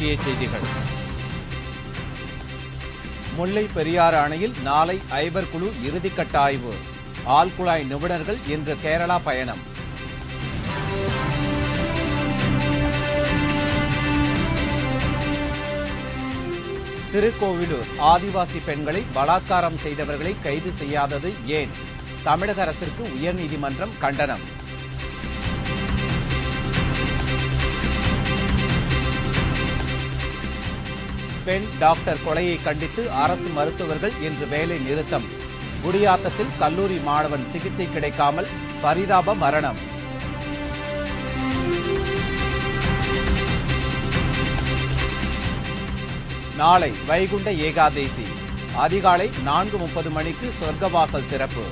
முக்கிய செய்திகள். முல்லை பெரியாறு அணையில் நாளை ஐவர் குழு இறுதிக்கட்ட ஆய்வு. ஆழ்குழாய் நிபுணர்கள் இன்று கேரளா பயணம். திருக்கோவிலூர் ஆதிவாசி பெண்களை பலாத்காரம் செய்தவர்களை கைது செய்யாதது ஏன்? தமிழக அரசிற்கு உயர்நீதிமன்றம் கண்டனம். பெண் டாக்டர் கொலையை கண்டித்து அரசு மருத்துவர்கள் இன்று வேலை நிறுத்தம். குடியாத்தத்தில் கல்லூரி மாணவன் சிகிச்சை கிடைக்காமல் பரிதாப மரணம். நாளை வைகுண்ட ஏகாதேசி. அதிகாலை 4:30 மணிக்கு சொர்க்கவாசல் திறப்பு.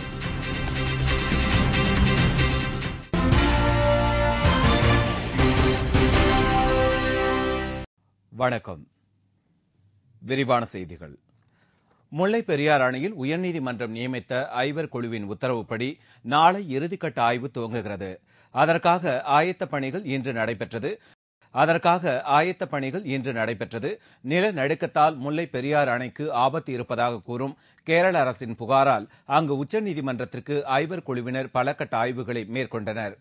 வணக்கம். விரிவான செய்திகள். முல்லை பெரியாறு அணையில் உயர்நீதிமன்றம் நியமித்த ஐவர் குழுவின் உத்தரவுப்படி நாளை இறுதிக்கட்ட ஆய்வு துவங்குகிறது. அதற்காக ஆயத்த பணிகள் இன்று நடைபெற்றது. நிலநடுக்கத்தால் முல்லை பெரியாறு அணைக்கு ஆபத்து இருப்பதாக கூறும் கேரள அரசின் புகாரால் அங்கு உச்சநீதிமன்றத்திற்கு ஐவர் குழுவினர் பல கட்ட ஆய்வுகளை மேற்கொண்டனர்.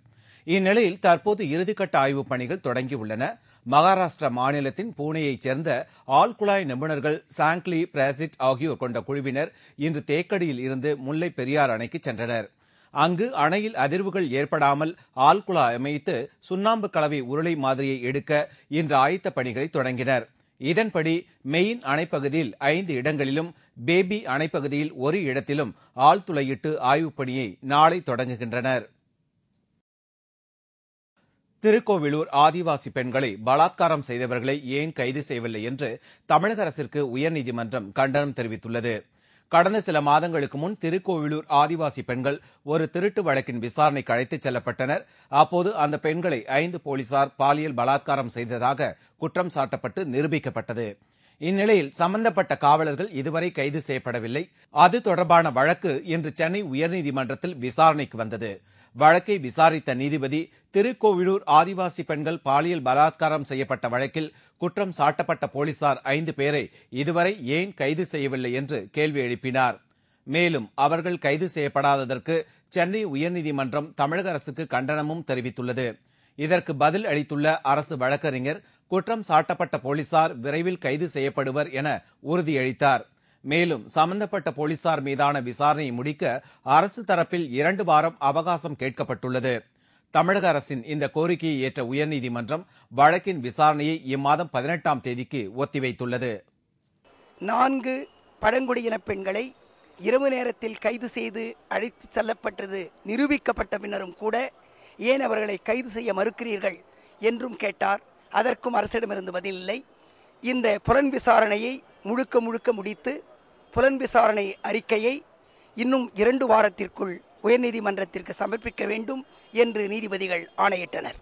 இந்நிலையில் தற்போது இறுதிக்கட்ட ஆய்வுப் பணிகள் தொடங்கியுள்ளன. மகாராஷ்டிரா மாநிலத்தின் பூனேயைச் சேர்ந்த ஆழ்குழாய் நிபுணர்கள் சாங்க்லி பிராசிட் ஆகியோர் கொண்ட குழுவினர் இன்று தேக்கடியில் இருந்து முல்லை பெரியாறு அணைக்கு சென்றனர். அங்கு அணையில் அதிர்வுகள் ஏற்படாமல் ஆழ்குழாய் அமைத்து சுண்ணாம்பு கலவை உருளை மாதிரியை எடுக்க இன்று ஆயத்த பணிகளை தொடங்கினர். இதன்படி மெயின் அணைப்பகுதியில் 5 இடங்களிலும் பேபி அணைப்பகுதியில் 1 இடத்திலும் ஆழ்துளையிட்டு ஆய்வுப் பணியை நாளை தொடங்குகின்றனர். திருக்கோவிலூர் ஆதிவாசி பெண்களை பலாத்காரம் செய்தவர்களை ஏன் கைது செய்யவில்லை என்று தமிழக அரசிற்கு உயர்நீதிமன்றம் கண்டனம் தெரிவித்துள்ளது. கடந்த சில மாதங்களுக்கு முன் திருக்கோவிலூர் ஆதிவாசி பெண்கள் ஒரு திருட்டு வழக்கின் விசாரணைக்கு அழைத்துச் செல்லப்பட்டனர். அப்போது அந்த பெண்களை 5 போலீசார் பாலியல் பலாத்காரம் செய்ததாக குற்றம் சாட்டப்பட்டு நிரூபிக்கப்பட்டது. இந்நிலையில் சம்பந்தப்பட்ட காவலர்கள் இதுவரை கைது செய்யப்படவில்லை. அது தொடர்பான வழக்கு இன்று சென்னை உயர்நீதிமன்றத்தில் விசாரணைக்கு வந்தது. வழக்கை விசாரித்த நீதிபதி திருக்கோவிலூர் ஆதிவாசி பெண்கள் பாலியல் பலாத்காரம் செய்யப்பட்ட வழக்கில் குற்றம் சாட்டப்பட்ட போலீசார் 5 பேரை இதுவரை ஏன் கைது செய்யவில்லை என்று கேள்வி எழுப்பினார். மேலும் அவர்கள் கைது செய்யப்படாததற்கு சென்னை உயர்நீதிமன்றம் தமிழக அரசுக்கு கண்டனமும் தெரிவித்துள்ளது. இதற்கு பதில் அளித்துள்ள அரசு வழக்கறிஞர் குற்றம் சாட்டப்பட்ட போலீசார் விரைவில் கைது செய்யப்படுவர் என உறுதியளித்தார். மேலும் சம்பந்தப்பட்ட போலீசார் மீதான விசாரணையை முடிக்க அரசு தரப்பில் 2 வாரம் அவகாசம் கேட்கப்பட்டுள்ளது. தமிழக அரசின் இந்த கோரிக்கையை ஏற்ற உயர்நீதிமன்றம் வழக்கின் விசாரணையை இம்மாதம் 18ஆம் தேதிக்கு ஒத்திவைத்துள்ளது. 4 பழங்குடியின பெண்களை இரவு நேரத்தில் கைது செய்து அழைத்து செல்லப்பட்டது நிரூபிக்கப்பட்ட பின்னரும் கூட ஏன் அவர்களை கைது செய்ய மறுக்கிறீர்கள் என்றும் கேட்டார். அதற்கும் அரசிடமிருந்து பதில் இல்லை. இந்த புலன் விசாரணையை முழுக்க முடித்து புலன் விசாரணை அறிக்கையை இன்னும் 2 வாரத்திற்குள் உயர்நீதிமன்றத்திற்கு சமர்ப்பிக்க வேண்டும் என்று நீதிபதிகள் ஆணையிட்டனர்.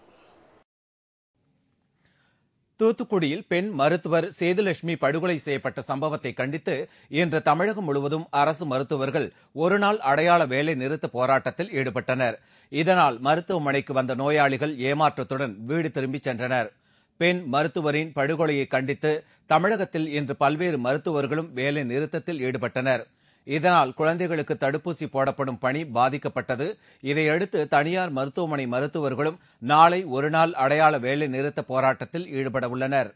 தூத்துக்குடியில் பெண் மருத்துவர் சேதுலட்சுமி படுகொலை செய்யப்பட்ட சம்பவத்தை கண்டித்து இன்று தமிழகம் முழுவதும் அரசு மருத்துவர்கள் ஒருநாள் அடையாள வேலை நிறுத்த போராட்டத்தில் ஈடுபட்டனர். இதனால் மருத்துவமனைக்கு வந்த நோயாளிகள் ஏமாற்றத்துடன் வீடு திரும்பிச் சென்றனர். பெண் மருத்துவரின் படுகொலையை கண்டித்து தமிழகத்தில் இன்று பல்வேறு மருத்துவர்களும் வேலை நிறுத்தத்தில் ஈடுபட்டனர். இதனால் குழந்தைகளுக்கு தடுப்பூசி போடப்படும் பணி பாதிக்கப்பட்டது. இதையடுத்து தனியார் மருத்துவமனை மருத்துவர்களும் நாளை ஒருநாள் அடையாள வேலை நிறுத்த போராட்டத்தில் ஈடுபட உள்ளனர்.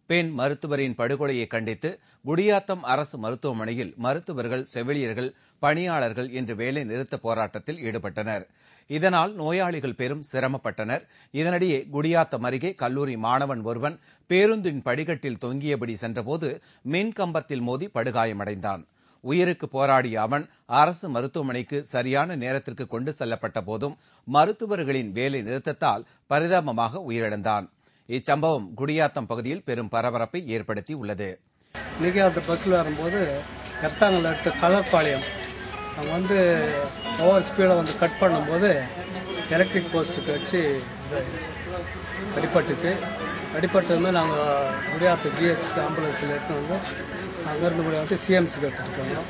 பெண் மருத்துவரின் படுகொலையை கண்டித்து குடியாத்தம் அரசு மருத்துவமனையில் மருத்துவர்கள், செவிலியர்கள், பணியாளர்கள் இன்று வேலை நிறுத்த போராட்டத்தில் ஈடுபட்டனர். இதனால் நோயாளிகள் பெரும் சிரமப்பட்டனர். இதனிடையே குடியாத்தம் அருகே கல்லூரி மாணவன் ஒருவன் பேருந்தின் படிக்கட்டில் தொங்கியபடி சென்றபோது மின் கம்பத்தில் மோதி படுகாயமடைந்தான். உயிருக்கு போராடிய அவன் அரசு மருத்துவமனைக்கு சரியான நேரத்திற்கு கொண்டு செல்லப்பட்ட போதும் மருத்துவர்களின் வேலை நிறுத்தத்தால் பரிதாபமாக உயிரிழந்தான். இச்சம்பவம் குடியாத்தம் பகுதியில் பெரும் பரபரப்பை ஏற்படுத்தி உள்ளது. பஸ்ஸில் வரும்போது எர்த்தாங்கல் அடுத்த கலர்பாளையம் அவங்க ஓவர் ஸ்பீடை கட் பண்ணும்போது எலக்ட்ரிக் போஸ்ட்டுக்கு வச்சு அடிப்பட்டதுமே நாங்கள் குடியாத்த ஜிஹெச்சுக்கு ஆம்புலன்ஸில் எடுத்துகிட்டு அங்கேருந்து முடியாது சிஎம்சிக்கு எடுத்துகிட்டு போனோம்.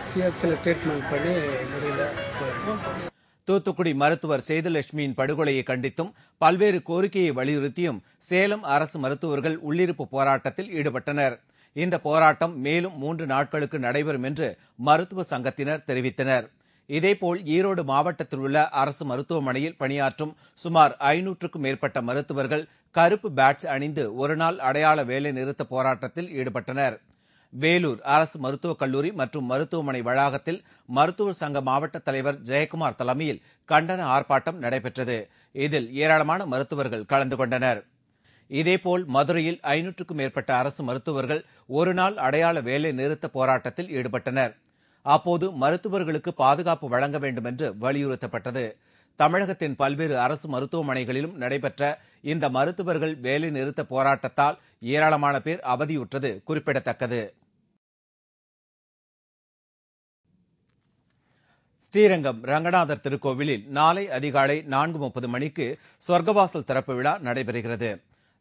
சிஎம்சியில் ட்ரீட்மெண்ட் பண்ணி முடியல. தூத்துக்குடி மருத்துவர் சேதுலட்சுமியின் படுகொலையை கண்டித்தும் பல்வேறு கோரிக்கையை வலியுறுத்தியும் சேலம் அரசு மருத்துவர்கள் உள்ளிருப்பு போராட்டத்தில் ஈடுபட்டனர். இந்த போராட்டம் மேலும் 3 நாட்களுக்கு நடைபெறும் என்று மருத்துவ சங்கத்தினர் தெரிவித்தனர். இதேபோல் ஈரோடு மாவட்டத்தில் உள்ள அரசு மருத்துவமனையில் பணியாற்றும் சுமார் 500க்கும் மேற்பட்ட மருத்துவர்கள் கருப்பு பேட்ஜ் அணிந்து ஒருநாள் அடையாள வேலை நிறுத்த போராட்டத்தில் ஈடுபட்டனர். வேலூர் அரசு மருத்துவக் கல்லூரி மற்றும் மருத்துவமனை வளாகத்தில் மருத்துவர் சங்க மாவட்ட தலைவர் ஜெயக்குமார் தலைமையில் கண்டன ஆர்ப்பாட்டம் நடைபெற்றது. இதில் ஏராளமான மருத்துவர்கள் கலந்து கொண்டனர். இதேபோல் மதுரையில் 500க்கும் மேற்பட்ட அரசு மருத்துவர்கள் ஒருநாள் அடையாள வேலை நிறுத்த போராட்டத்தில் ஈடுபட்டனர். அப்போது மருத்துவர்களுக்கு பாதுகாப்பு வழங்க வேண்டும் என்று வலியுறுத்தப்பட்டது. தமிழகத்தின் பல்வேறு அரசு மருத்துவமனைகளிலும் நடைபெற்ற இந்த மருத்துவர்கள் வேலை நிறுத்த போராட்டத்தால் ஏராளமான பேர் அவதியுற்றது குறிப்பிடத்தக்கது. ஸ்ரீரங்கம் ரங்கநாதர் திருக்கோவிலில் நாளை அதிகாலை 4:30 மணிக்கு சொர்க்கவாசல் திறப்பு விழா நடைபெறுகிறது.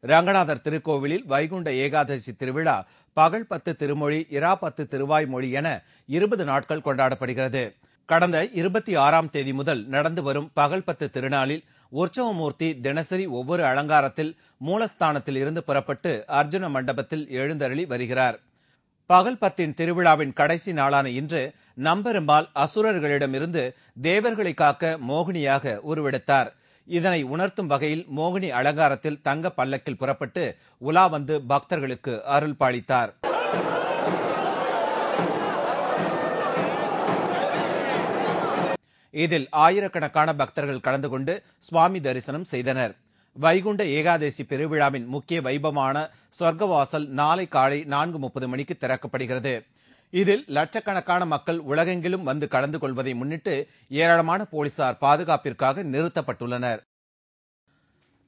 ரங்கநாதர் திருக்கோவிலில் வைகுண்ட ஏகாதசி திருவிழா பகல் 10 திருமொழி, இரா 10 திருவாய்மொழி என 20 நாட்கள் கொண்டாடப்படுகிறது. கடந்த 26ஆம் தேதி முதல் நடந்து வரும் பகல் 10 திருநாளில் உற்சவமூர்த்தி தினசரி ஒவ்வொரு அலங்காரத்தில் மூலஸ்தானத்தில் இருந்து புறப்பட்டு அர்ஜுன மண்டபத்தில் எழுந்தருளி வருகிறார். பகல் 10 திருவிழாவின் கடைசி நாளான இன்று நம்பெருமாள் அசுரர்களிடமிருந்து தேவர்களை காக்க மோகினியாக உருவெடுத்தார். இதனை உணர்த்தும் வகையில் மோகினி அலங்காரத்தில் தங்க பல்லக்கில் புறப்பட்டு உலா வந்து பக்தர்களுக்கு அருள் பாலித்தார். இதில் ஆயிரக்கணக்கான பக்தர்கள் கலந்து கொண்டு சுவாமி தரிசனம் செய்தனர். வைகுண்ட ஏகாதசி பெருவிழாவின் முக்கிய வைபவமான சொர்க்கவாசல் நாளை காலை 4:30 மணிக்கு திறக்கப்படுகிறது. இதில் லட்சக்கணக்கான மக்கள் உலகெங்கிலும் வந்து கலந்து கொள்வதை முன்னிட்டு ஏராளமான போலீசார் பாதுகாப்பிற்காக நிறுத்தப்பட்டுள்ளனர்.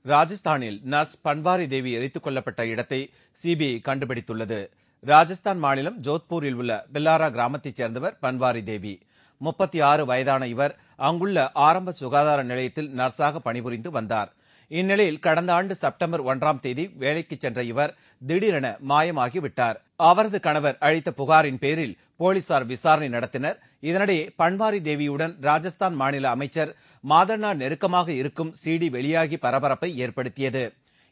ராஜஸ்தானில் நர்ஸ் பன்வாரி தேவி எரித்துக் கொல்லப்பட்ட இடத்தை சிபிஐ கண்டுபிடித்துள்ளது. ராஜஸ்தான் மாநிலம் ஜோத்பூரில் உள்ள பில்லாரா கிராமத்தைச் சேர்ந்தவர் பன்வாரி தேவி. 36 வயதான இவர் அங்குள்ள ஆரம்ப சுகாதார நிலையத்தில் நர்ஸாக பணிபுரிந்து வந்தார். இந்நிலையில் கடந்த ஆண்டு செப்டம்பர் 1ஆம் தேதி வேலைக்கு சென்ற இவர் திடீரென மாயமாகிவிட்டார். அவரது கணவர் அளித்த புகாரின் பேரில் போலீசார் விசாரணை நடத்தினர். இதனிடையே பன்வாரி தேவியுடன் ராஜஸ்தான் மாநில அமைச்சர் மாதண்ணா நெருக்கமாக இருக்கும் சிடி வெளியாகி பரபரப்பை ஏற்படுத்தியது.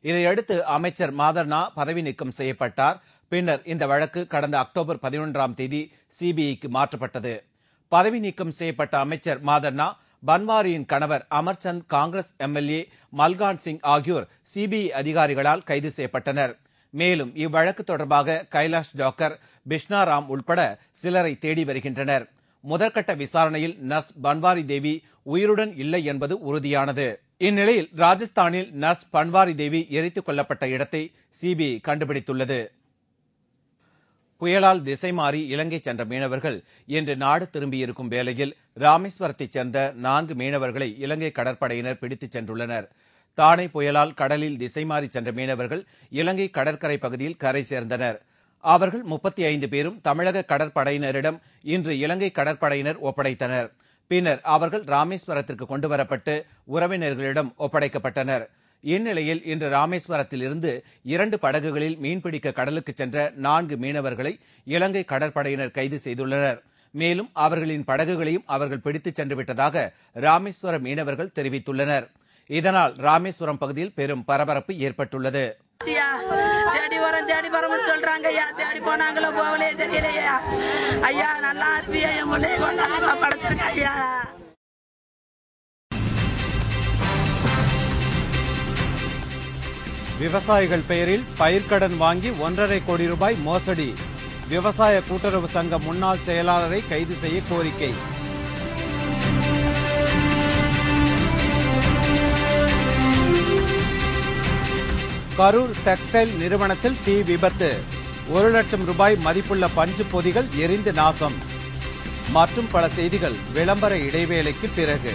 இதையடுத்து அமைச்சர் மாதண்ணா பதவி நீக்கம் செய்யப்பட்டார். பின்னர் இந்த வழக்கு கடந்த அக்டோபர் 11ஆம் தேதி சிபிஐக்கு மாற்றப்பட்டது. பதவி நீக்கம் செய்யப்பட்ட அமைச்சர் மாதண்ணா, பன்வாரியின் கணவர் அமர்சந்த், காங்கிரஸ் எம்எல்ஏ மல்கான் சிங் ஆகியோர் சிபிஐ அதிகாரிகளால் கைது செய்யப்பட்டனர். மேலும் இவ்வழக்கு தொடர்பாக கைலாஷ் ஜாக்கர், பிஷ்னா ராம் உள்பட சிலரை தேடி வருகின்றனர். முதற்கட்ட விசாரணையில் நர்ஸ் பன்வாரி தேவி உயிருடன் இல்லை என்பது உறுதியானது. இந்நிலையில் ராஜஸ்தானில் நர்ஸ் பன்வாரி தேவி எரித்துக் கொல்லப்பட்ட இடத்தை சிபிஐ கண்டுபிடித்துள்ளது. புயலால் திசை மாறி இலங்கை சென்ற மீனவர்கள் இன்று நாடு திரும்பியிருக்கும் வேளையில் ராமேஸ்வரத்தைச் சேர்ந்த 4 மீனவர்களை இலங்கை கடற்படையினர் பிடித்துச் சென்றுள்ளனர். தானே புயலால் கடலில் திசை மாறி சென்ற மீனவர்கள் இலங்கை கடற்கரை பகுதியில் கரை சேர்ந்தனர். அவர்கள் 35 பேரும் தமிழக கடற்படையினரிடம் இன்று இலங்கை கடற்படையினர் ஒப்படைத்தனர். பின்னர் அவர்கள் ராமேஸ்வரத்திற்கு கொண்டுவரப்பட்டு உறவினர்களிடம் ஒப்படைக்கப்பட்டனர். இந்நிலையில் இன்று ராமேஸ்வரத்தில் இருந்து 2 படகுகளில் மீன்பிடிக்க கடலுக்கு சென்ற 4 மீனவர்களை இலங்கை கடற்படையினர் கைது செய்துள்ளனர். மேலும் அவர்களின் படகுகளையும் அவர்கள் பிடித்துச் சென்று விட்டதாக ராமேஸ்வர மீனவர்கள் தெரிவித்துள்ளனர். இதனால் ராமேஸ்வரம் பகுதியில் பெரும் பரபரப்பு ஏற்பட்டுள்ளது. தேடி வரோம் சொல்றாங்க. ஐயா தேடி போனாங்களோ போகலே தெரியலையா. ஐயா நல்லா இருப்பியா, என் முள்ளைய கொண்டாந்து படைச்சிருக்க ஐயா. விவசாயிகள் பெயரில் பயிர்க்கடன் வாங்கி 1.5 கோடி ரூபாய் மோசடி. விவசாய கூட்டுறவு சங்க முன்னாள் செயலாளரை கைது செய்ய கோரிக்கை. கரூர் டெக்ஸ்டைல் நிறுவனத்தில் தீ விபத்து. 1 லட்சம் ரூபாய் மதிப்புள்ள பஞ்சு பொதிகள் எரிந்து நாசம். மற்றும் பல செய்திகள் விளம்பர இடைவேளைக்கு பிறகு.